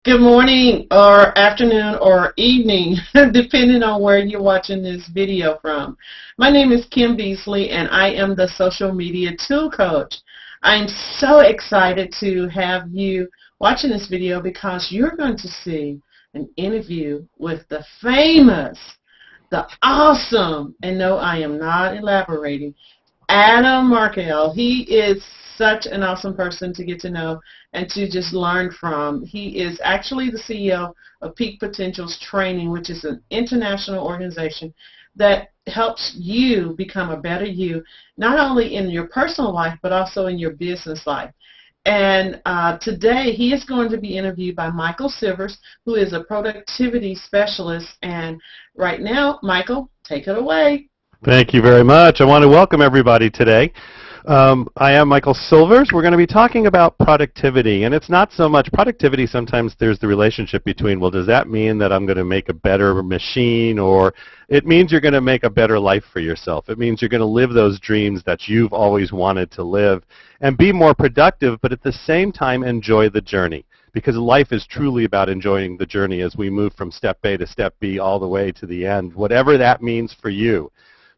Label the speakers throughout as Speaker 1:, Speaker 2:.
Speaker 1: Good morning or afternoon or evening, depending on where you're watching this video from. My name is Kim Beasley, and I am the Social Media Tool Coach. I'm so excited to have you watching this video because you're going to see an interview with the famous, the awesome, and no, I am not elaborating, Adam Markel. He is such an awesome person to get to know and to just learn from. He is actually the CEO of Peak Potentials Training, which is an international organization that helps you become a better you, not only in your personal life, but also in your business life. And today he is going to be interviewed by Michael Silvers, who is a productivity specialist. And right now, Michael, take it away.
Speaker 2: Thank you very much. I want to welcome everybody today. I am Michael Silvers. We're going to be talking about productivity, and it's not so much productivity. Sometimes there's the relationship between, well, does that mean that I'm going to make a better machine, or it means you're going to make a better life for yourself. It means you're going to live those dreams that you've always wanted to live and be more productive, but at the same time enjoy the journey. Because life is truly about enjoying the journey as we move from step A to step B all the way to the end, whatever that means for you.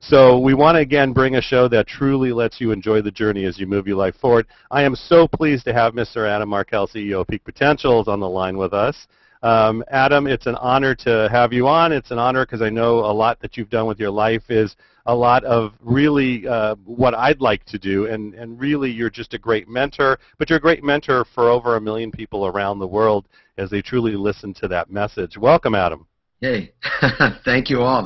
Speaker 2: So we want to, again, bring a show that truly lets you enjoy the journey as you move your life forward. I am so pleased to have Mr. Adam Markel, CEO of Peak Potentials, on the line with us. Adam, it's an honor to have you on. It's an honor because I know a lot that you've done with your life is a lot of really what I'd like to do, and really you're just a great mentor, but you're a great mentor for over 1 million people around the world as they truly listen to that message. Welcome, Adam.
Speaker 3: Hey, thank you all.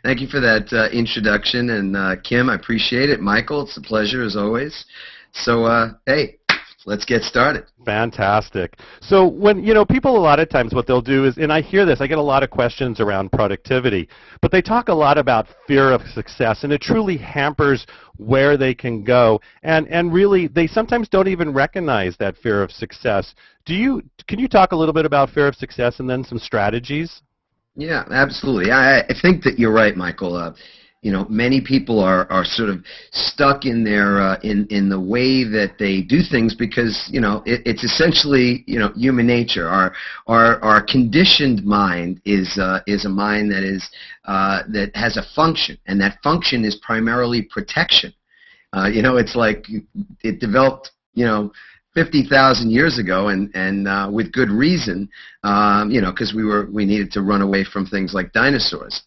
Speaker 3: Thank you for that introduction, and Kim, I appreciate it. Michael, it's a pleasure as always. So, hey, let's get started.
Speaker 2: Fantastic. So when, people a lot of times what they'll do is, and I hear this, I get a lot of questions around productivity, but they talk a lot about fear of success, and it truly hampers where they can go, and really they sometimes don't even recognize that fear of success. Can you talk a little bit about fear of success and then some strategies?
Speaker 3: Yeah, absolutely. I think that you're right, Michael. Many people are sort of stuck in their in the way that they do things because it's essentially human nature. Our conditioned mind is a mind that has a function, and that function is primarily protection. It's like it developed 50,000 years ago, and with good reason, because we needed to run away from things like dinosaurs.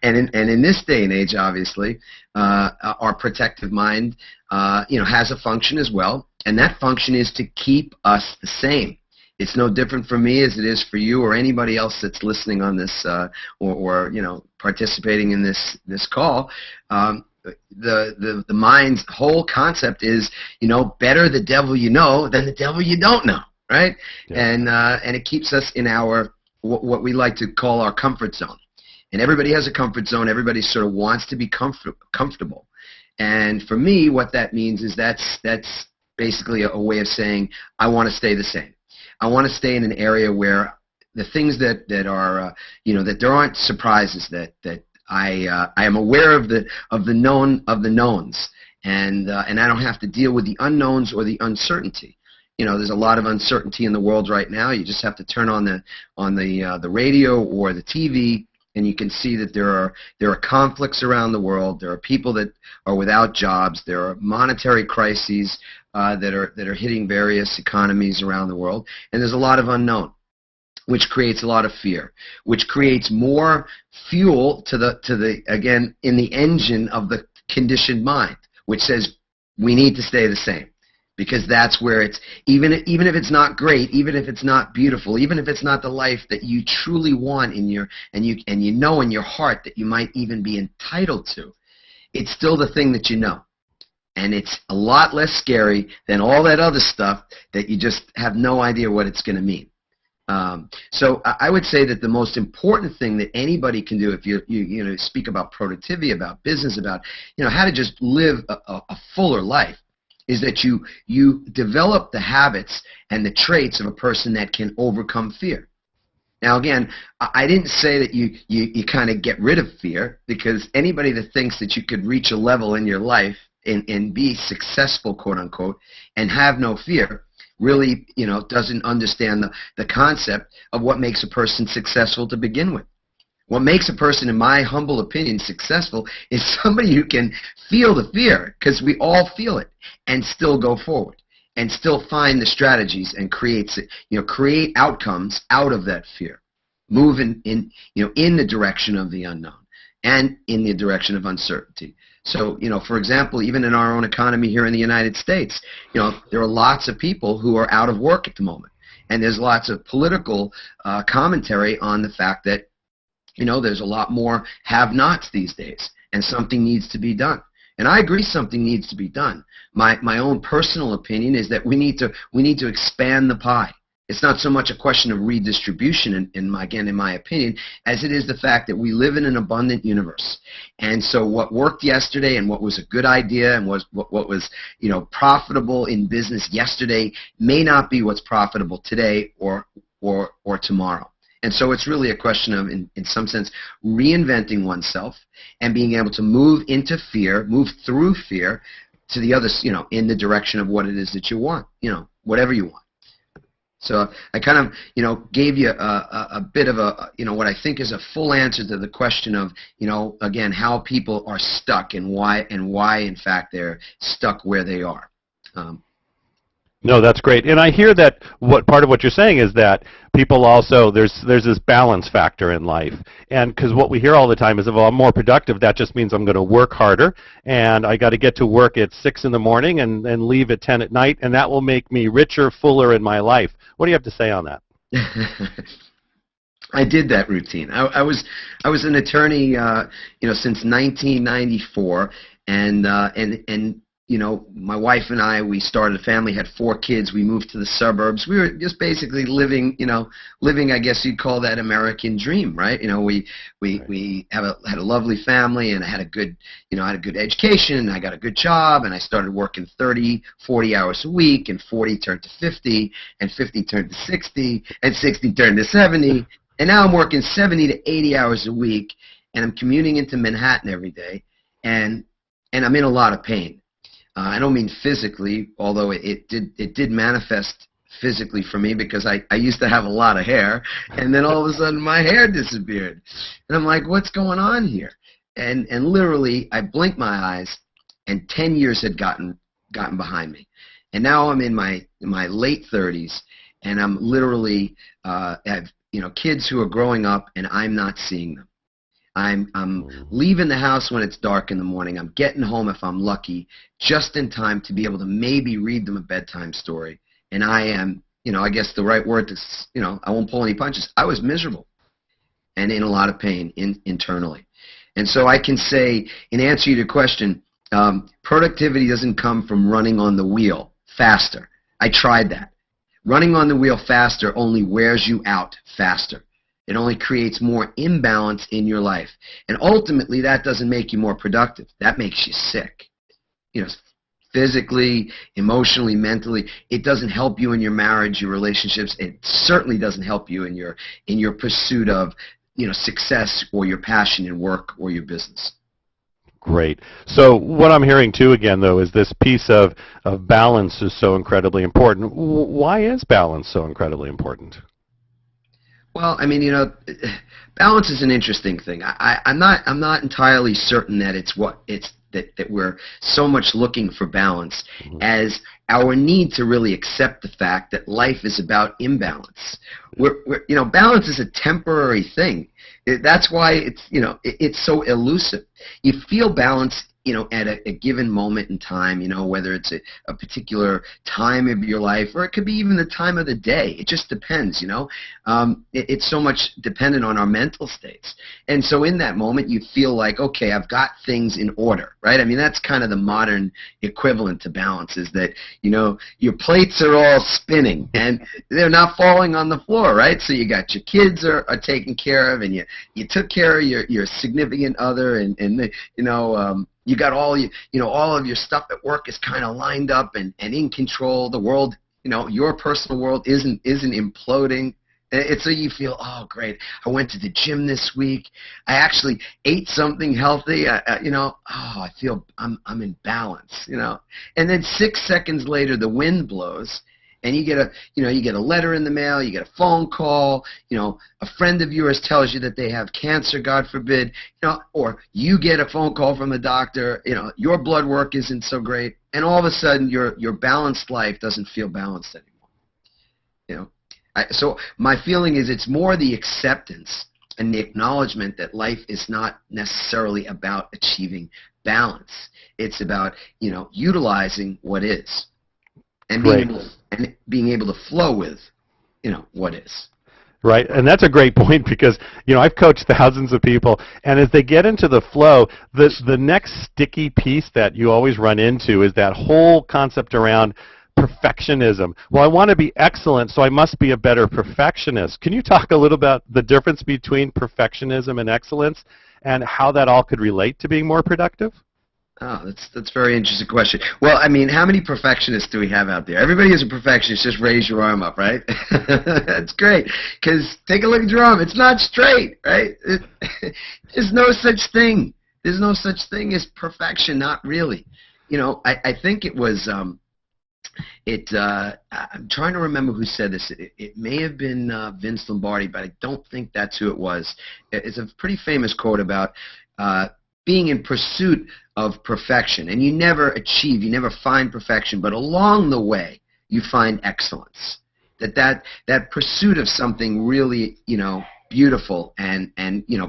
Speaker 3: and in this day and age, obviously, our protective mind, has a function as well, and that function is to keep us the same. It's no different for me as it is for you or anybody else that's listening on this or participating in this call. The mind's whole concept is, better the devil you know than the devil you don't know, right? Yeah. And it keeps us in our what we like to call our comfort zone. And everybody has a comfort zone. Everybody sort of wants to be comfortable. And for me, what that means is that's basically a way of saying I want to stay the same. I want to stay in an area where the things that are that there aren't surprises, that I am aware of the knowns, and I don't have to deal with the unknowns or the uncertainty. There's a lot of uncertainty in the world right now. You just have to turn on the radio or the TV, and you can see that there are conflicts around the world. There are people that are without jobs. There are monetary crises that are hitting various economies around the world, and there's a lot of unknown, which creates a lot of fear, which creates more fuel to the again in the engine of the conditioned mind, which says we need to stay the same, because that's where it's even if it's not great, even if it's not beautiful, even if it's not the life that you truly want in your and you know in your heart that you might even be entitled to, it's still the thing that you know. And it's a lot less scary than all that other stuff that you just have no idea what it's going to mean. So I would say that the most important thing that anybody can do if you speak about productivity, about business, about how to just live a fuller life, is that you develop the habits and the traits of a person that can overcome fear. Now again, I didn't say that you kind of get rid of fear, because anybody that thinks that you could reach a level in your life and be successful, quote unquote, and have no fear, really, doesn't understand the concept of what makes a person successful to begin with. What makes a person, in my humble opinion, successful is somebody who can feel the fear, because we all feel it, and still go forward, and still find the strategies and create outcomes out of that fear, move in the direction of the unknown and in the direction of uncertainty. So, for example, even in our own economy here in the United States, there are lots of people who are out of work at the moment, and there's lots of political commentary on the fact that there's a lot more have-nots these days, and something needs to be done. And I agree something needs to be done. My own personal opinion is that we need to expand the pie. It's not so much a question of redistribution, in my opinion, as it is the fact that we live in an abundant universe. And so what worked yesterday and what was a good idea and what was profitable in business yesterday may not be what's profitable today or tomorrow. And so it's really a question of, in some sense, reinventing oneself and being able to move into fear, move through fear to the other, in the direction of what it is that you want, whatever you want. So I kind of, gave you a bit of what I think is a full answer to the question of, again, how people are stuck and why, in fact, they're stuck where they are.
Speaker 2: No, that's great. And I hear that part of what you're saying is that people also, there's this balance factor in life. And because what we hear all the time is, if I'm more productive, that just means I'm going to work harder, and I got to get to work at 6 in the morning and leave at 10 at night, and that will make me richer, fuller in my life. What do you have to say on that?
Speaker 3: I did that routine. I was an attorney, since 1994, and my wife and I, we started a family, had 4 kids. We moved to the suburbs. We were just basically living, I guess you'd call that American dream, right? We had a lovely family, and I had a good education, and I got a good job, and I started working 30, 40 hours a week, and 40 turned to 50, and 50 turned to 60, and 60 turned to 70, and now I'm working 70 to 80 hours a week, and I'm commuting into Manhattan every day, and I'm in a lot of pain. I don't mean physically, although it did manifest physically for me, because I used to have a lot of hair, and then all of a sudden my hair disappeared. And I'm like, what's going on here? And literally, I blinked my eyes, and 10 years had gotten behind me. And now I'm in my late 30s, and I'm literally have kids who are growing up, and I'm not seeing them. I'm leaving the house when it's dark in the morning. I'm getting home, if I'm lucky, just in time to be able to maybe read them a bedtime story. And I am, I guess the right word is, I won't pull any punches. I was miserable and in a lot of pain internally. And so I can say, in answer to your question, productivity doesn't come from running on the wheel faster. I tried that. Running on the wheel faster only wears you out faster. It only creates more imbalance in your life. And ultimately, that doesn't make you more productive. That makes you sick. Physically, emotionally, mentally. It doesn't help you in your marriage, your relationships. It certainly doesn't help you in your pursuit of, success or your passion in work or your business.
Speaker 2: Great. So what I'm hearing too again though is this piece of balance is so incredibly important. Why is balance so incredibly important?
Speaker 3: Well, I mean, balance is an interesting thing. I'm not entirely certain that that we're so much looking for balance as our need to really accept the fact that life is about imbalance. Balance is a temporary thing. That's why it's so elusive. You feel balance, at a given moment in time, whether it's a particular time of your life, or it could be even the time of the day. It just depends, It's so much dependent on our mental states. And so in that moment, you feel like, okay, I've got things in order, right? I mean, that's kind of the modern equivalent to balance, is that, your plates are all spinning and they're not falling on the floor, right? So you got your kids are taken care of, and you took care of your significant other, and you got all of your stuff at work is kind of lined up and in control. The world, your personal world isn't imploding. It's so you feel, oh great, I went to the gym this week. I actually ate something healthy. I feel I'm in balance. And then 6 seconds later, the wind blows, And you get a letter in the mail, you get a phone call, a friend of yours tells you that they have cancer, God forbid, or you get a phone call from the doctor, your blood work isn't so great, and all of a sudden your balanced life doesn't feel balanced anymore. So my feeling is it's more the acceptance and the acknowledgement that life is not necessarily about achieving balance. It's about, utilizing what is. And being able to flow with, what is.
Speaker 2: Right, and that's a great point because, I've coached thousands of people, and as they get into the flow, the next sticky piece that you always run into is that whole concept around perfectionism. Well, I want to be excellent, so I must be a better perfectionist. Can you talk a little about the difference between perfectionism and excellence and how that all could relate to being more productive?
Speaker 3: Oh, that's a very interesting question. Well, I mean, how many perfectionists do we have out there? Everybody is a perfectionist. Just raise your arm up, right? That's great. Because take a look at your arm. It's not straight, right? There's no such thing. There's no such thing as perfection. Not really. I think it was. I'm trying to remember who said this. It may have been Vince Lombardi, but I don't think that's who it was. It's a pretty famous quote about being in pursuit of perfection, and you never find perfection, but along the way you find excellence. That pursuit of something really, beautiful and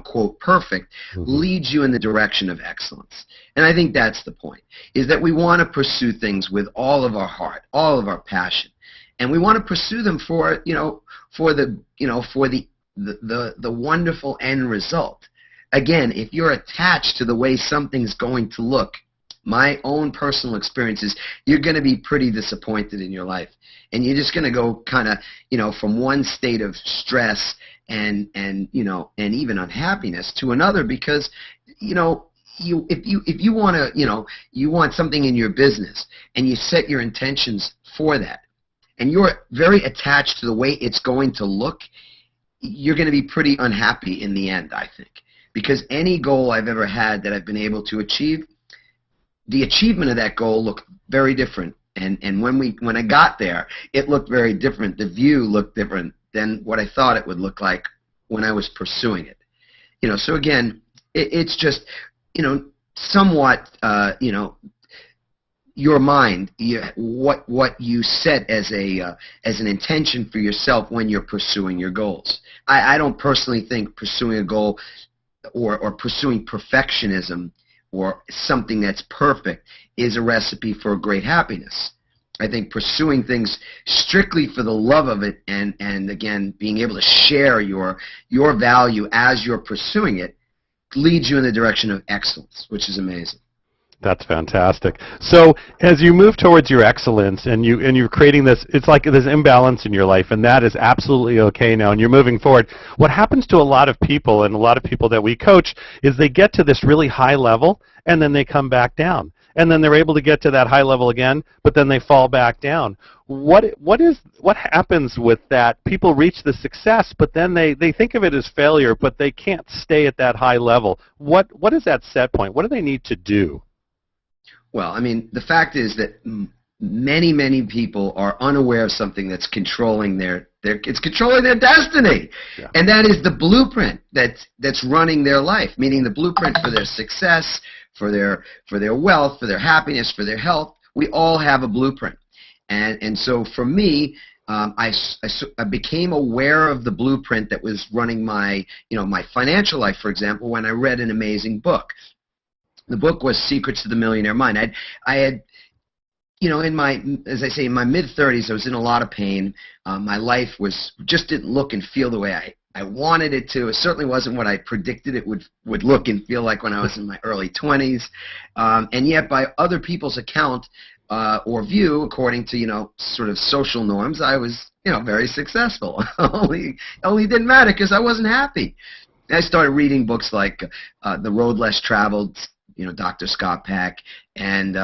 Speaker 3: quote perfect leads you in the direction of excellence. And I think that's the point, is that we want to pursue things with all of our heart, all of our passion, and we want to pursue them for the wonderful end result. Again, if you're attached to the way something's going to look, my own personal experience is you're going to be pretty disappointed in your life. And you're just going to go kind of, from one state of stress and even unhappiness to another because, if you want to, you want something in your business and you set your intentions for that and you're very attached to the way it's going to look, you're going to be pretty unhappy in the end, I think. Because any goal I've ever had that I've been able to achieve, the achievement of that goal looked very different. And when I got there, it looked very different. The view looked different than what I thought it would look like when I was pursuing it. So again, it's just, somewhat, your mind, what you set as an intention for yourself when you're pursuing your goals. I don't personally think pursuing a goal or pursuing perfectionism or something that's perfect is a recipe for great happiness. I think pursuing things strictly for the love of it and again, being able to share your value as you're pursuing it leads you in the direction of excellence, which is amazing.
Speaker 2: That's fantastic. So as you move towards your excellence and you're creating this, it's like this imbalance in your life, and that is absolutely okay now, and you're moving forward. What happens to a lot of people, and a lot of people that we coach, is they get to this really high level, and then they come back down. And then they're able to get to that high level again, but then they fall back down. What happens with that? People reach the success, but then they think of it as failure, but they can't stay at that high level. What is that set point? What do they need to do?
Speaker 3: Well, I mean, the fact is that many people are unaware of something that's controlling it's controlling their destiny. Yeah. And that is the blueprint that's running their life, meaning the blueprint for their success, for their wealth, for their happiness, for their health. We all have a blueprint. And so for me, I became aware of the blueprint that was running my financial life, for example, when I read an amazing book. The book was Secrets to the Millionaire Mind. I had, in my mid-30s, I was in a lot of pain. My life just didn't look and feel the way I wanted it to. It certainly wasn't what I predicted it would look and feel like when I was in my early 20s. And yet, by other people's account or view, according to, sort of social norms, I was, very successful. only didn't matter because I wasn't happy. I started reading books like The Road Less Traveled, Dr. Scott Peck, and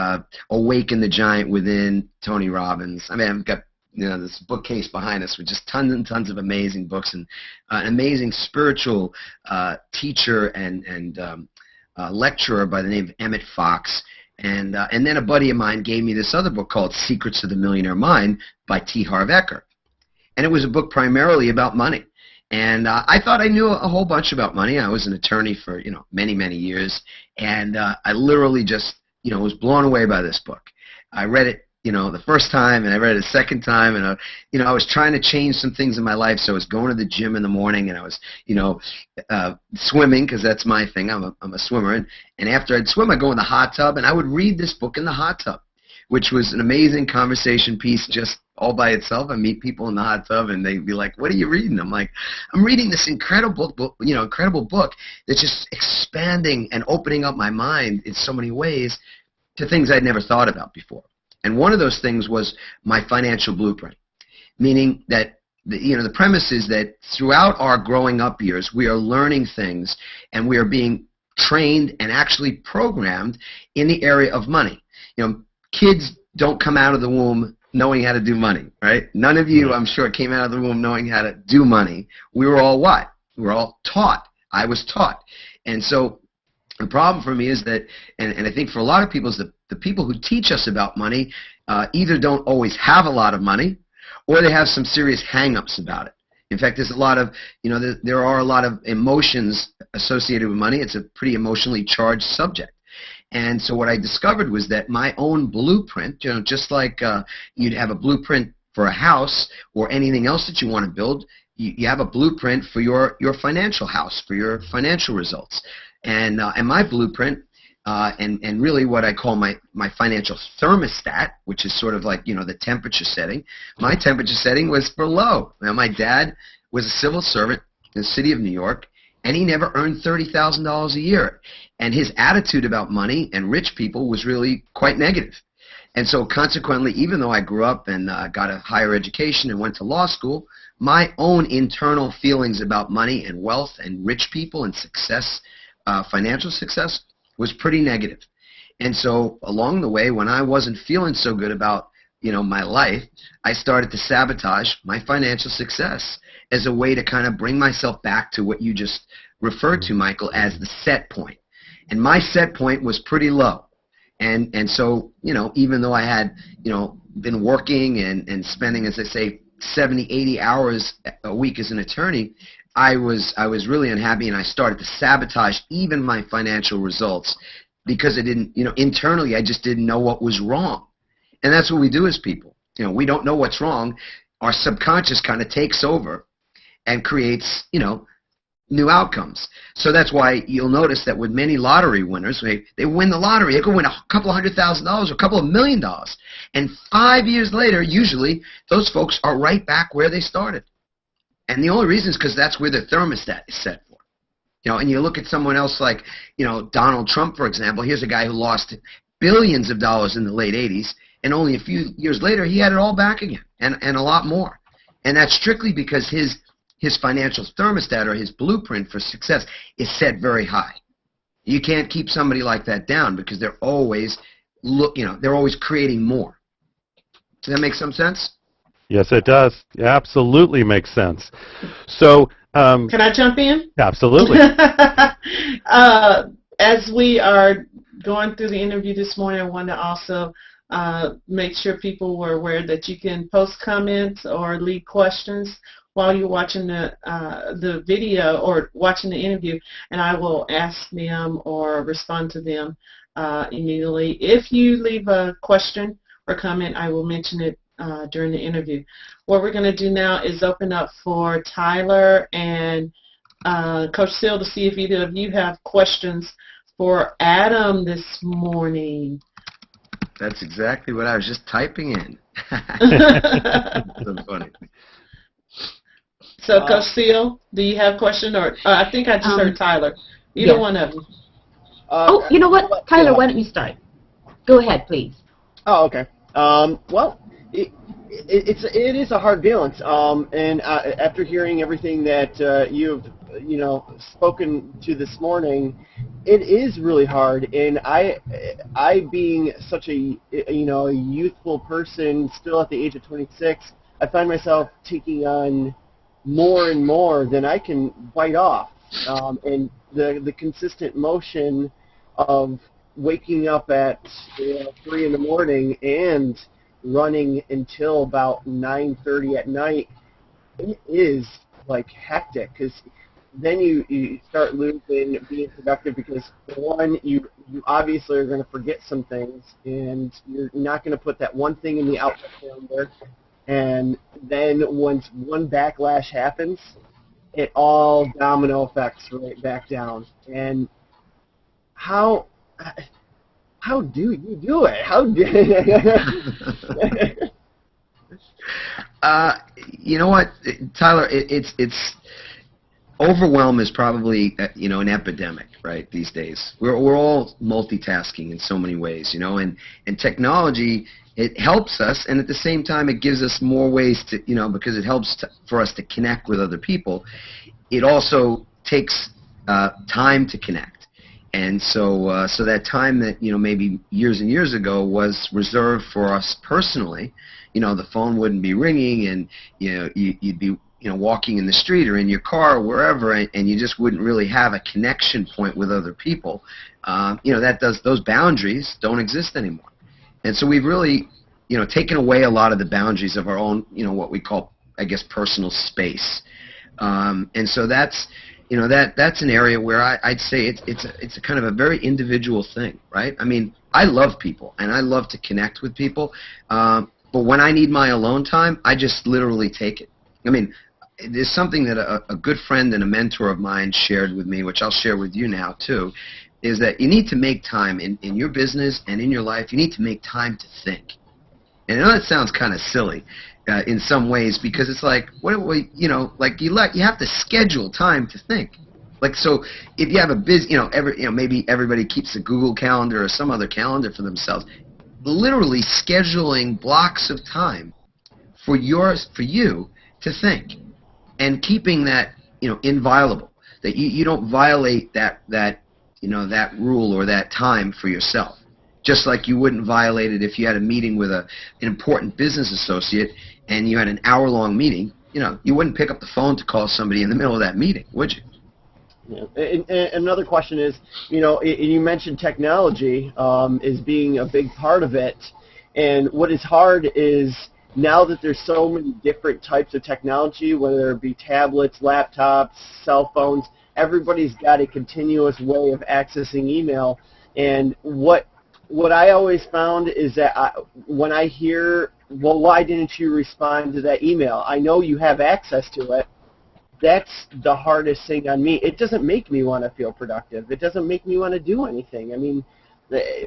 Speaker 3: Awaken the Giant Within, Tony Robbins. I mean, I've got this bookcase behind us with just tons and tons of amazing books and an amazing spiritual teacher and lecturer by the name of Emmett Fox. And then a buddy of mine gave me this other book called Secrets of the Millionaire Mind by T. Harv Eker. And it was a book primarily about money. And I thought I knew a whole bunch about money. I was an attorney for, many, many years. And I literally just, was blown away by this book. I read it, the first time, and I read it a second time, and, I was trying to change some things in my life. So I was going to the gym in the morning, and I was, swimming, because that's my thing. I'm a swimmer. And after I'd swim, I'd go in the hot tub, and I would read this book in the hot tub, which was an amazing conversation piece just all by itself. I meet people in the hot tub, and they'd be like, "What are you reading?" I'm like, "I'm reading this incredible book, incredible book that's just expanding and opening up my mind in so many ways to things I'd never thought about before." And one of those things was my financial blueprint, meaning that the premise is that throughout our growing up years, we are learning things, and we are being trained and actually programmed in the area of money. Kids don't come out of the womb knowing how to do money, right? None of you, I'm sure, came out of the womb knowing how to do money. We were all what? We were all taught. I was taught. And so the problem for me is that, and I think for a lot of people, is the people who teach us about money either don't always have a lot of money, or they have some serious hang-ups about it. In fact, there's a lot of, there are a lot of emotions associated with money. It's a pretty emotionally charged subject. And so what I discovered was that my own blueprint, just like you'd have a blueprint for a house or anything else that you want to build, you have a blueprint for your financial house, for your financial results. And my blueprint, and really what I call my financial thermostat, which is sort of like, the temperature setting, my temperature setting was for low. Now, my dad was a civil servant in the city of New York, and he never earned $30,000 a year. And his attitude about money and rich people was really quite negative. And so consequently, even though I grew up and got a higher education and went to law school, my own internal feelings about money and wealth and rich people and success, financial success, was pretty negative. And so along the way, when I wasn't feeling so good about my life, I started to sabotage my financial success as a way to kind of bring myself back to what you just referred to, Michael, as the set point. And my set point was pretty low. And so, even though I had, been working and spending, as I say, 70, 80 hours a week as an attorney, I was really unhappy, and I started to sabotage even my financial results because I didn't, internally I just didn't know what was wrong. And that's what we do as people. We don't know what's wrong. Our subconscious kind of takes over and creates, new outcomes. So that's why you'll notice that with many lottery winners, they win the lottery. They could win a couple of $100,000 or a couple of $1 million. And 5 years later, usually, those folks are right back where they started. And the only reason is because that's where their thermostat is set for. And you look at someone else like, Donald Trump, for example. Here's a guy who lost billions of dollars in the late 80s, and only a few years later, he had it all back again, and a lot more. And that's strictly because his financial thermostat, or his blueprint for success, is set very high. You can't keep somebody like that down because they're always they're always creating more. Does that make some sense?
Speaker 2: Yes, it does. It absolutely makes sense. So,
Speaker 1: can I jump in?
Speaker 2: Absolutely.
Speaker 1: As we are going through the interview this morning, I want to also make sure people were aware that you can post comments or leave questions while you're watching the video or watching the interview, and I will ask them or respond to them immediately. If you leave a question or comment, I will mention it during the interview. What we're going to do now is open up for Tyler and Coach Seal to see if either of you have questions for Adam this morning.
Speaker 3: That's exactly what I was just typing in. So funny.
Speaker 1: So, Coach Seal, do you have a question? Or I think I just heard Tyler. Either one of you.
Speaker 4: You know what? Tyler, why don't you start? Go ahead, please.
Speaker 5: Oh, okay. Well, it is a hard balance. And after hearing everything that you've spoken to this morning, it is really hard. And I being such a youthful person, still at the age of 26, I find myself taking on more and more than I can bite off. And the consistent motion of waking up at 3 in the morning and running until about 9:30 at night, it is like hectic, because then you start losing being productive, because one, you obviously are going to forget some things, and you're not going to put that one thing in the Outlook calendar, and then once one backlash happens, it all domino effects right back down. And how do you do it? How do
Speaker 3: you know what, Tyler? It's overwhelm is probably an epidemic, right, these days. We're all multitasking in so many ways, and technology, it helps us, and at the same time it gives us more ways to, because it helps for us to connect with other people. It also takes time to connect, and so that time that maybe years and years ago was reserved for us personally. The phone wouldn't be ringing, and you'd be walking in the street or in your car or wherever, and you just wouldn't really have a connection point with other people. Those boundaries don't exist anymore, and so we've really, taken away a lot of the boundaries of our own, what we call, I guess, personal space, and so that's an area where I'd say it's a kind of a very individual thing, right? I mean, I love people and I love to connect with people, but when I need my alone time, I just literally take it. I mean, there's something that a good friend and a mentor of mine shared with me, which I'll share with you now too, is that you need to make time in your business and in your life. You need to make time to think. And I know that sounds kind of silly in some ways, because it's like, you have to schedule time to think. Like, so if you have a busy, maybe everybody keeps a Google Calendar or some other calendar for themselves. Literally scheduling blocks of time for you to think, and keeping that inviolable, that you don't violate that rule or that time for yourself, just like you wouldn't violate it if you had a meeting with an important business associate and you had an hour-long meeting. You wouldn't pick up the phone to call somebody in the middle of that meeting, would you?
Speaker 5: Yeah. And another question is, you mentioned technology as being a big part of it, and what is hard is, now that there's so many different types of technology, whether it be tablets, laptops, cell phones, everybody's got a continuous way of accessing email. And what I always found is that when I hear, well, why didn't you respond to that email? I know you have access to it. That's the hardest thing on me. It doesn't make me want to feel productive. It doesn't make me want to do anything. I mean,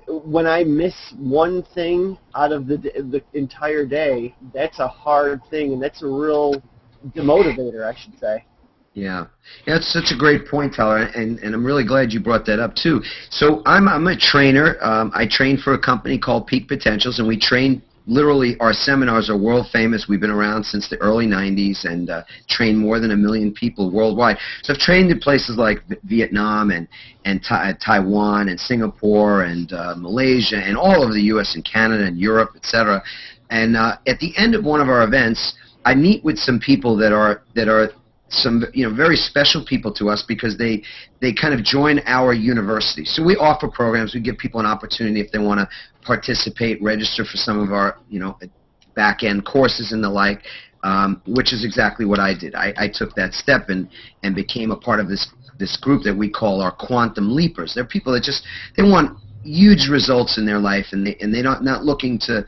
Speaker 5: when I miss one thing out of the entire day, that's a hard thing, and that's a real demotivator, I should say.
Speaker 3: Yeah, that's such a great point, Tyler, and I'm really glad you brought that up too. So I'm a trainer. I train for a company called Peak Potentials, and we train. Literally, our seminars are world famous. We've been around since the early 90s and trained more than 1 million people worldwide. So I've trained in places like Vietnam and Taiwan and Singapore and Malaysia and all over the U.S. and Canada and Europe, etc. And at the end of one of our events, I meet with some people that are some very special people to us, because they kind of join our university. So we offer programs. We give people an opportunity if they want to participate, register for some of our back-end courses and the like, which is exactly what I did. I took that step and became a part of this group that we call our quantum leapers. They're people that they want huge results in their life, and they're not looking to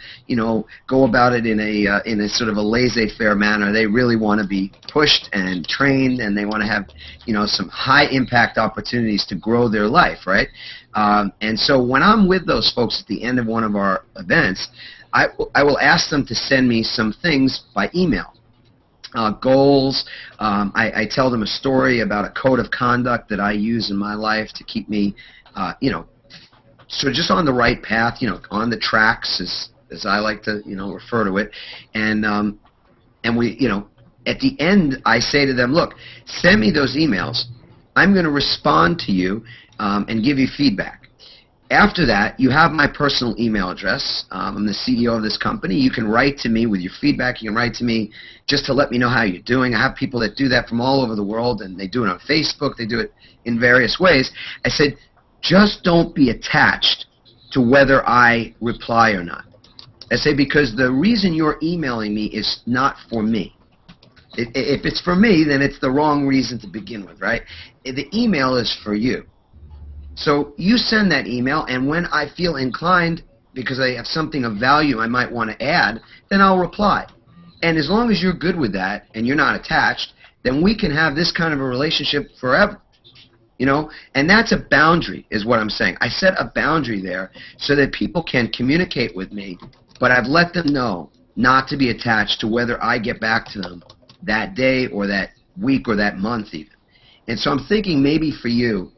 Speaker 3: go about it in a sort of a laissez-faire manner. They really want to be pushed and trained, and they want to have some high impact opportunities to grow their life, right? And so when I'm with those folks at the end of one of our events, I will ask them to send me some things by email. Goals. I tell them a story about a code of conduct that I use in my life to keep me so just on the right path, on the tracks, as I like to, refer to it. And we, at the end, I say to them, look, send me those emails. I'm going to respond to you and give you feedback. After that, you have my personal email address. I'm the CEO of this company. You can write to me with your feedback. You can write to me just to let me know how you're doing. I have people that do that from all over the world, and they do it on Facebook. They do it in various ways. I said, just don't be attached to whether I reply or not. I say, because the reason you're emailing me is not for me. If it's for me, then it's the wrong reason to begin with, right? The email is for you. So you send that email, and when I feel inclined, because I have something of value I might want to add, then I'll reply. And as long as you're good with that and you're not attached, then we can have this kind of a relationship forever. You know, and that's a boundary is what I'm saying. I set a boundary there so that people can communicate with me, but I've let them know not to be attached to whether I get back to them that day or that week or that month even. And so I'm thinking maybe for you,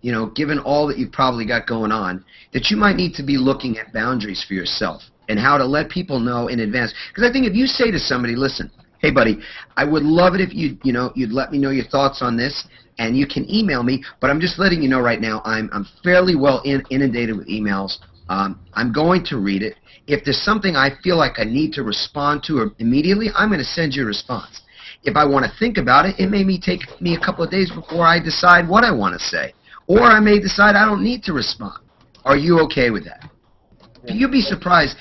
Speaker 3: you know, given all that you've probably got going on, that you might need to be looking at boundaries for yourself and how to let people know in advance. Because I think if you say to somebody, listen, hey buddy, I would love it if you'd let me know your thoughts on this, and you can email me, but I'm just letting you know right now I'm fairly well inundated with emails. I'm going to read it. If there's something I feel like I need to respond to immediately, I'm going to send you a response. If I want to think about it, it may take me a couple of days before I decide what I want to say. Or I may decide I don't need to respond. Are you okay with that? You'd be surprised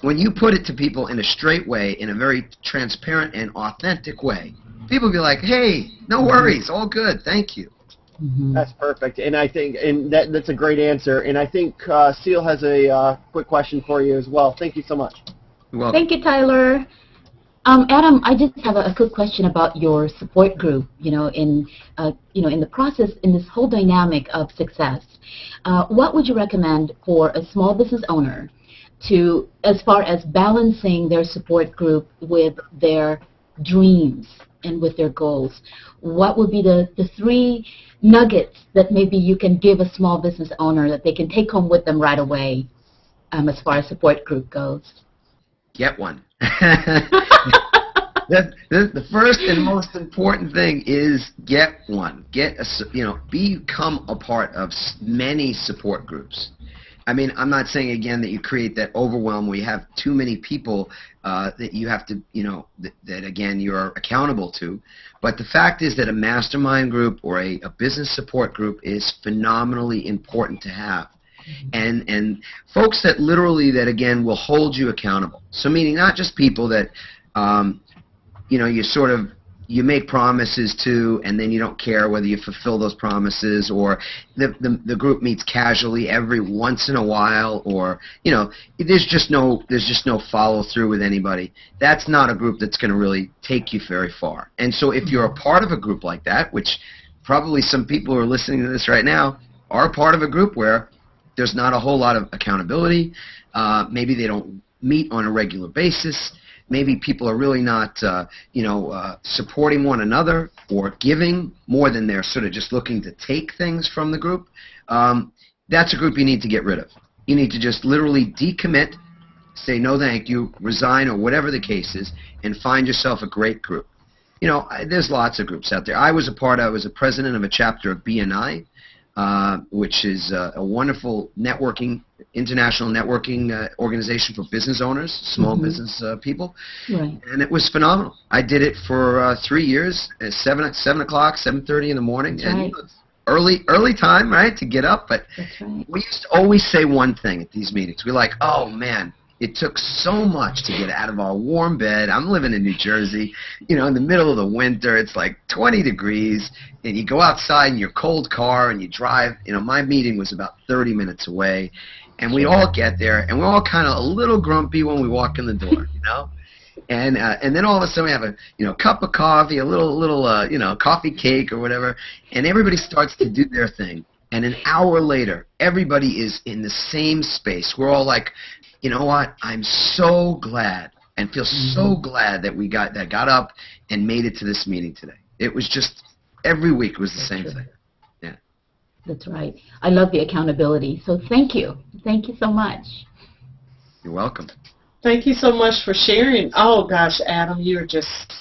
Speaker 3: when you put it to people in a straight way, in a very transparent and authentic way. People be like, hey, no worries, all good, thank you.
Speaker 5: That's perfect, and I think that's a great answer. And I think Seal has a quick question for you as well. Thank you so much.
Speaker 3: You're welcome.
Speaker 4: Thank you, Tyler. Adam, I just have a quick question about your support group. In the process, in this whole dynamic of success, what would you recommend for a small business owner to, as far as balancing their support group with their dreams and with their goals? What would be the 3 nuggets that maybe you can give a small business owner that they can take home with them right away as far as support group goes?
Speaker 3: Get one. The first and most important thing is get one. Become a part of many support groups. I mean, I'm not saying, again, that you create that overwhelm where you have too many people that you have to, that again, you're accountable to. But the fact is that a mastermind group or a business support group is phenomenally important to have. And folks that literally, that again, will hold you accountable. So meaning not just people that, you make promises to, and then you don't care whether you fulfill those promises, or the group meets casually every once in a while, or there's just no follow through with anybody. That's not a group that's going to really take you very far. And so if you're a part of a group like that, which probably some people who are listening to this right now are a part of a group where there's not a whole lot of accountability, maybe they don't meet on a regular basis. Maybe people are really not, supporting one another or giving more than they're sort of just looking to take things from the group. That's a group you need to get rid of. You need to just literally decommit, say no thank you, resign, or whatever the case is, and find yourself a great group. There's lots of groups out there. I was a president of a chapter of BNI, which is a wonderful international networking organization for business owners, small business people.
Speaker 4: Right.
Speaker 3: And it was phenomenal. I did it for 3 years at 7 o'clock, 7:30 in the morning.
Speaker 4: That's
Speaker 3: and
Speaker 4: right.
Speaker 3: Early time, right, to get up. But
Speaker 4: That's right.
Speaker 3: we used to always say one thing at these meetings. We're like, oh, man, it took so much to get out of our warm bed. I'm living in New Jersey, in the middle of the winter. It's like 20 degrees, and you go outside in your cold car and you drive. My meeting was about 30 minutes away, and we all get there, and we're all kind of a little grumpy when we walk in the door, And then all of a sudden we have a cup of coffee, a little coffee cake or whatever, and everybody starts to do their thing. And an hour later, everybody is in the same space. We're all like, you know what? I'm so glad and feel so glad that we got up and made it to this meeting today. It was just every week it was the same thing. Yeah.
Speaker 4: That's right. I love the accountability. So thank you. Thank you so much.
Speaker 3: You're welcome.
Speaker 1: Thank you so much for sharing. Oh, gosh, Adam, you're just,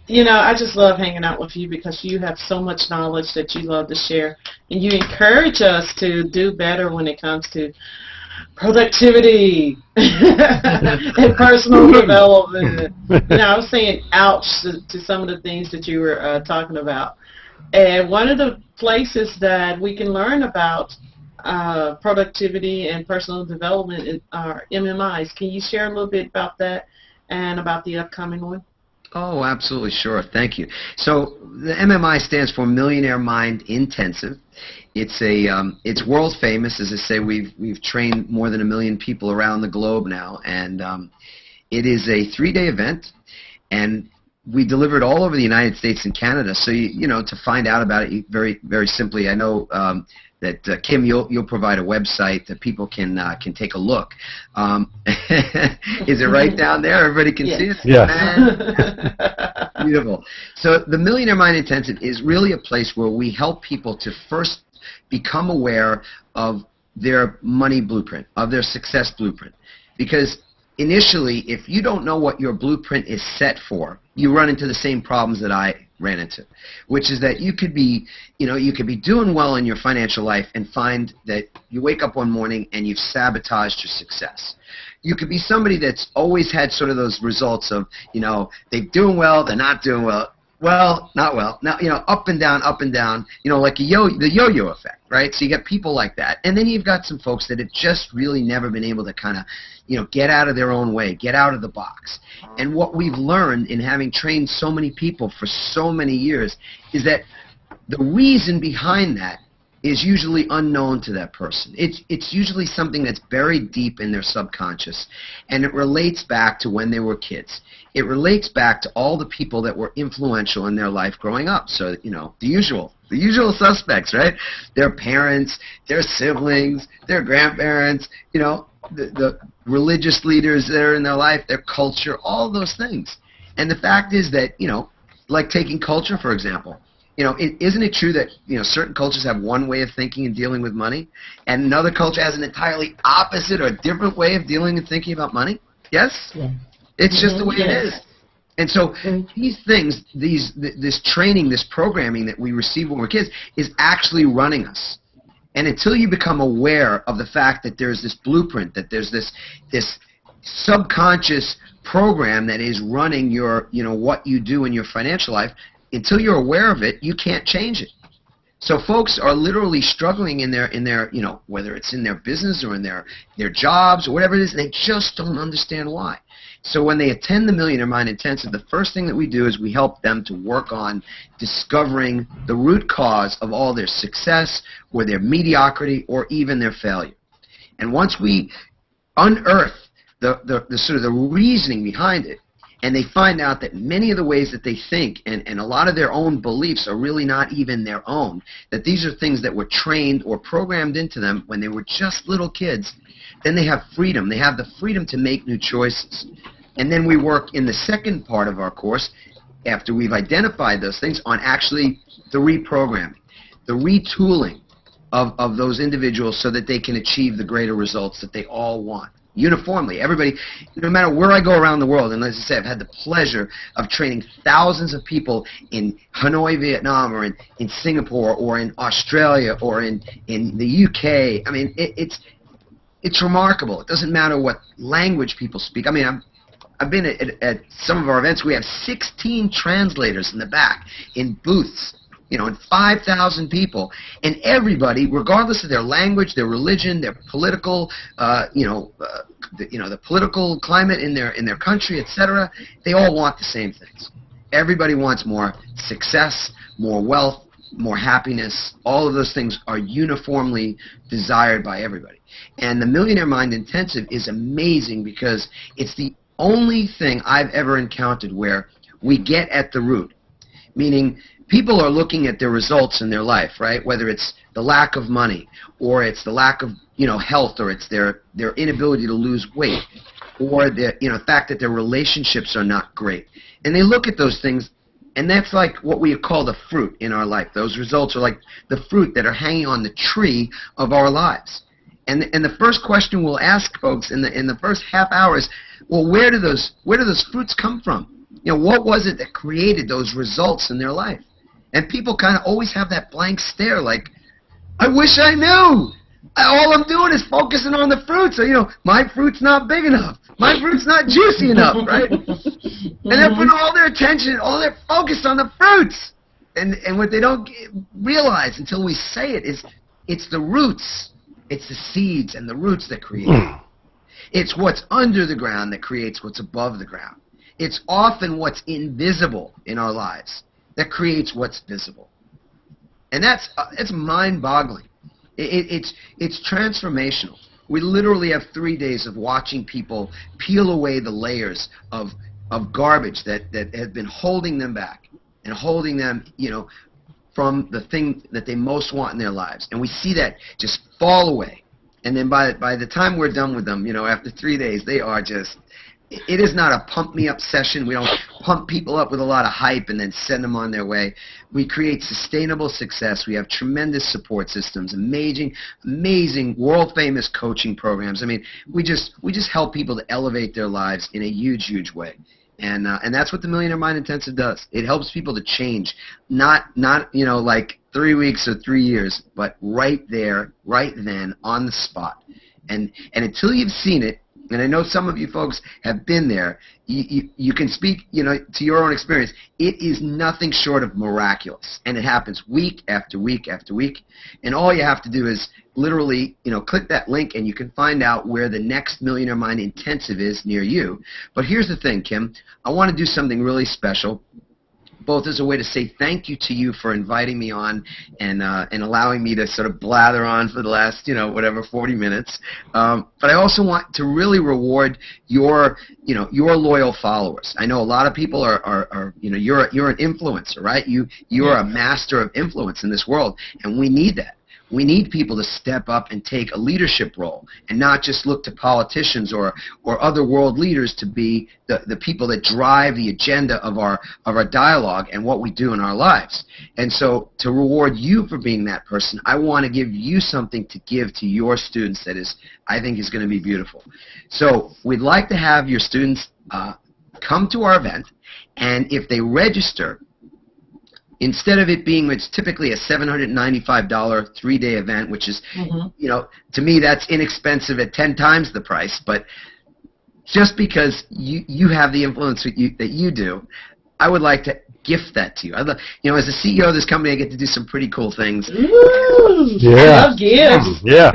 Speaker 1: I just love hanging out with you because you have so much knowledge that you love to share. And you encourage us to do better when it comes to productivity and personal development. I was saying ouch to some of the things that you were talking about. And one of the places that we can learn about productivity and personal development, or MMIs. Can you share a little bit about that and about the upcoming one?
Speaker 3: Oh, absolutely, sure. Thank you. So the MMI stands for Millionaire Mind Intensive. It's world famous. As I say, we've trained more than 1 million people around the globe now, and it is a 3-day event, and we deliver it all over the United States and Canada. So to find out about it, very very simply, I know that Kim, you'll provide a website that people can take a look. Is it right down there? Everybody can see it?
Speaker 2: Yeah.
Speaker 3: Beautiful. So the Millionaire Mind Intensive is really a place where we help people to first become aware of their money blueprint, of their success blueprint. Because initially, if you don't know what your blueprint is set for, you run into the same problems that I ran into, which is that you could be doing well in your financial life and find that you wake up one morning and you've sabotaged your success. You could be somebody that's always had sort of those results of, they're doing well, they're not doing well. Well, not well. Now, up and down, like the yo-yo effect, right? So you get people like that. And then you've got some folks that have just really never been able to kind of, get out of their own way, get out of the box. And what we've learned in having trained so many people for so many years is that the reason behind that is usually unknown to that person. It's usually something that's buried deep in their subconscious, and it relates back to when they were kids. It relates back to all the people that were influential in their life growing up. So, the usual suspects, right? Their parents, their siblings, their grandparents, the religious leaders that are in their life, their culture, all those things. And the fact is that, like taking culture, for example, isn't it true that, certain cultures have one way of thinking and dealing with money, and another culture has an entirely opposite or different way of dealing and thinking about money? Yes? Yeah. It's just the way it is. And so these things, this training, this programming that we receive when we're kids is actually running us. And until you become aware of the fact that there's this blueprint, that there's this subconscious program that is running your, what you do in your financial life, until you're aware of it, you can't change it. So folks are literally struggling in their whether it's in their business or in their jobs or whatever it is, they just don't understand why. So when they attend the Millionaire Mind Intensive, the first thing that we do is we help them to work on discovering the root cause of all their success or their mediocrity or even their failure. And once we unearth the sort of the reasoning behind it, and they find out that many of the ways that they think and a lot of their own beliefs are really not even their own, that these are things that were trained or programmed into them when they were just little kids, then they have freedom. They have the freedom to make new choices. And then we work in the second part of our course, after we've identified those things, on actually the reprogramming, the retooling of those individuals so that they can achieve the greater results that they all want. Uniformly, everybody, no matter where I go around the world, and as I say, I've had the pleasure of training thousands of people in Hanoi, Vietnam, or in Singapore, or in Australia, or in the UK. I mean, it's remarkable. It doesn't matter what language people speak. I mean, I've been at some of our events. We have 16 translators in the back in booths, and 5,000 people, and everybody, regardless of their language, their religion, their political, the political climate in their country, etc., they all want the same things. Everybody wants more success, more wealth, more happiness. All of those things are uniformly desired by everybody. And the Millionaire Mind Intensive is amazing because it's the only thing I've ever encountered where we get at the root, meaning people are looking at their results in their life, right? Whether it's the lack of money, or it's the lack of health, or it's their inability to lose weight, or the fact that their relationships are not great. And they look at those things, and that's like what we call the fruit in our life. Those results are like the fruit that are hanging on the tree of our lives. And the first question we'll ask folks in the first half hour is, well, where do those fruits come from? What was it that created those results in their life? And people kind of always have that blank stare like, I wish I knew. All I'm doing is focusing on the fruit. So, my fruit's not big enough. My fruit's not juicy enough, right? And they're putting all their attention, all their focus on the fruits. And what they don't realize until we say it is it's the roots It's the seeds and the roots that create it. It's what's under the ground that creates what's above the ground. It's often what's invisible in our lives that creates what's visible. And it's mind-boggling. It's transformational. We literally have 3 days of watching people peel away the layers of garbage that have been holding them back and holding them, from the thing that they most want in their lives. And we see that just fall away. And then by the time we're done with them, after 3 days, they are just, it is not a pump-me-up session. We don't pump people up with a lot of hype and then send them on their way. We create sustainable success. We have tremendous support systems, amazing, world-famous coaching programs. I mean, we just help people to elevate their lives in a huge, huge way. And that's what the Millionaire Mind Intensive does. It helps people to change, not like 3 weeks or 3 years, but right there, right then, on the spot. And until you've seen it, and I know some of you folks have been there, you can speak, to your own experience. It is nothing short of miraculous, and it happens week after week after week. And all you have to do is literally, click that link, and you can find out where the next Millionaire Mind Intensive is near you. But here's the thing, Kim. I want to do something really special, both as a way to say thank you to you for inviting me on and allowing me to sort of blather on for the last, 40 minutes. But I also want to really reward your loyal followers. I know a lot of people are you're an influencer, right? You're a master of influence in this world, and we need that. We need people to step up and take a leadership role and not just look to politicians or other world leaders to be the people that drive the agenda of our dialogue and what we do in our lives. And so to reward you for being that person, I want to give you something to give to your students that I think is going to be beautiful. So we'd like to have your students come to our event, and if they register, instead of it being, it's typically a $795 3-day event, which is, to me that's inexpensive at 10 times the price. But just because you have the influence that you do, I would like to gift that to you. As a CEO of this company, I get to do some pretty cool things.
Speaker 1: Ooh,
Speaker 2: yeah.
Speaker 1: I love gifts.
Speaker 2: Yeah.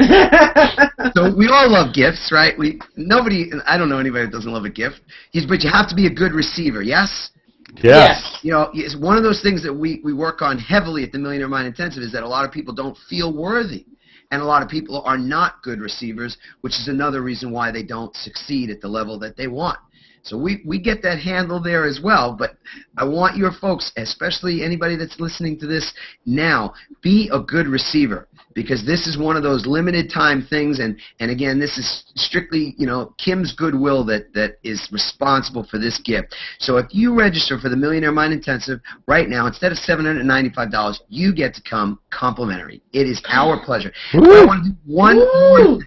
Speaker 3: So we all love gifts, right? I don't know anybody that doesn't love a gift. But you have to be a good receiver, yes?
Speaker 2: Yes.
Speaker 3: It's one of those things that we work on heavily at the Millionaire Mind Intensive, is that a lot of people don't feel worthy. And a lot of people are not good receivers, which is another reason why they don't succeed at the level that they want. So we get that handle there as well. But I want your folks, especially anybody that's listening to this now, be a good receiver, because this is one of those limited time things. And again, this is strictly, Kim's goodwill that is responsible for this gift. So if you register for the Millionaire Mind Intensive right now, instead of $795, you get to come complimentary. It is our pleasure. I want to do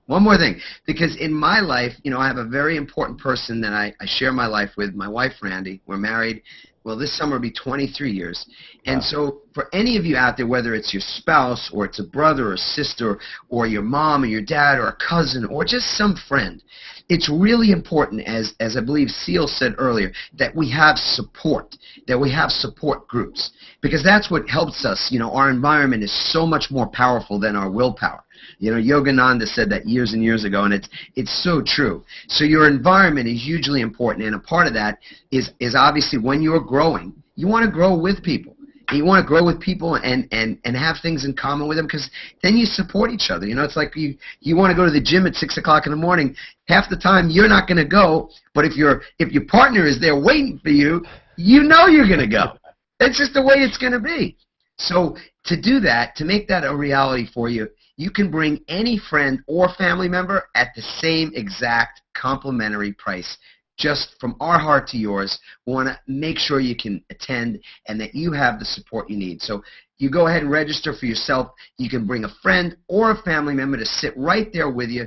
Speaker 3: one more thing, because in my life, I have a very important person that I share my life with, my wife, Randy. We're married. Well, this summer will be 23 years. And so for any of you out there, whether it's your spouse or it's a brother or sister or your mom or your dad or a cousin or just some friend, it's really important, as I believe Seal said earlier, that we have support, that we have support groups, because that's what helps us. Our environment is so much more powerful than our willpower. Yogananda said that years and years ago, and it's so true. So your environment is hugely important, and a part of that is obviously when you're growing, you want to grow with people. And you want to grow with people and have things in common with them, because then you support each other. It's like you want to go to the gym at 6 o'clock in the morning. Half the time you're not going to go, but if your partner is there waiting for you, you're going to go. That's just the way it's going to be. So to do that, to make that a reality for you, you can bring any friend or family member at the same exact complimentary price. Just from our heart to yours, we want to make sure you can attend and that you have the support you need. So you go ahead and register for yourself. You can bring a friend or a family member to sit right there with you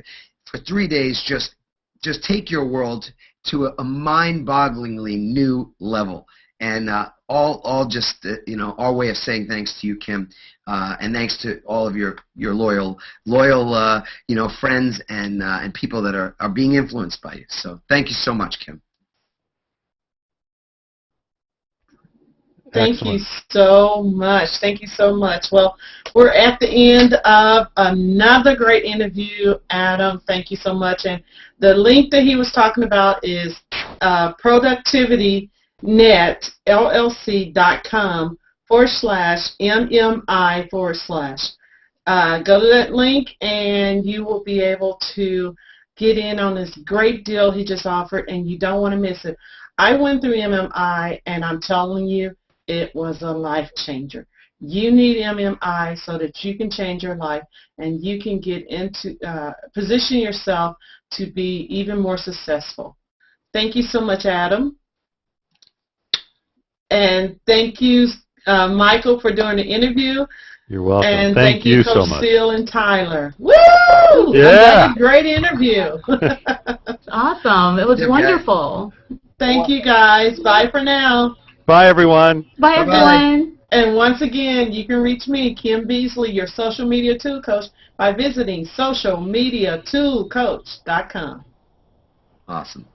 Speaker 3: for 3 days. Just take your world to a mind-bogglingly new level. And all just our way of saying thanks to you, Kim, and thanks to all of your loyal friends and people that are being influenced by you. So thank you so much, Kim.
Speaker 1: Thank you
Speaker 2: Excellent.
Speaker 1: so much. Thank you so much. Well, we're at the end of another great interview, Adam. Thank you so much. And the link that he was talking about is productivitynetllc.com/MMI/. Go to that link and you will be able to get in on this great deal he just offered, and you don't want to miss it. I went through MMI, and I'm telling you, it was a life changer. You need MMI so that you can change your life and you can get into, position yourself to be even more successful. Thank you so much, Adam. And thank you, Michael, for doing the interview.
Speaker 2: You're welcome.
Speaker 1: And
Speaker 2: Thank you
Speaker 1: Coach
Speaker 2: so much.
Speaker 1: Seal and Tyler. Woo!
Speaker 2: Yeah.
Speaker 1: Another great interview.
Speaker 4: It's awesome. It was
Speaker 3: Yeah.
Speaker 4: wonderful.
Speaker 1: Thank you, guys. Bye for now.
Speaker 2: Bye, everyone.
Speaker 4: Bye,
Speaker 3: Bye-bye.
Speaker 4: everyone.
Speaker 1: And once again, you can reach me, Kim Beasley, your social media tool coach, by visiting socialmediatoolcoach.com.
Speaker 3: Awesome.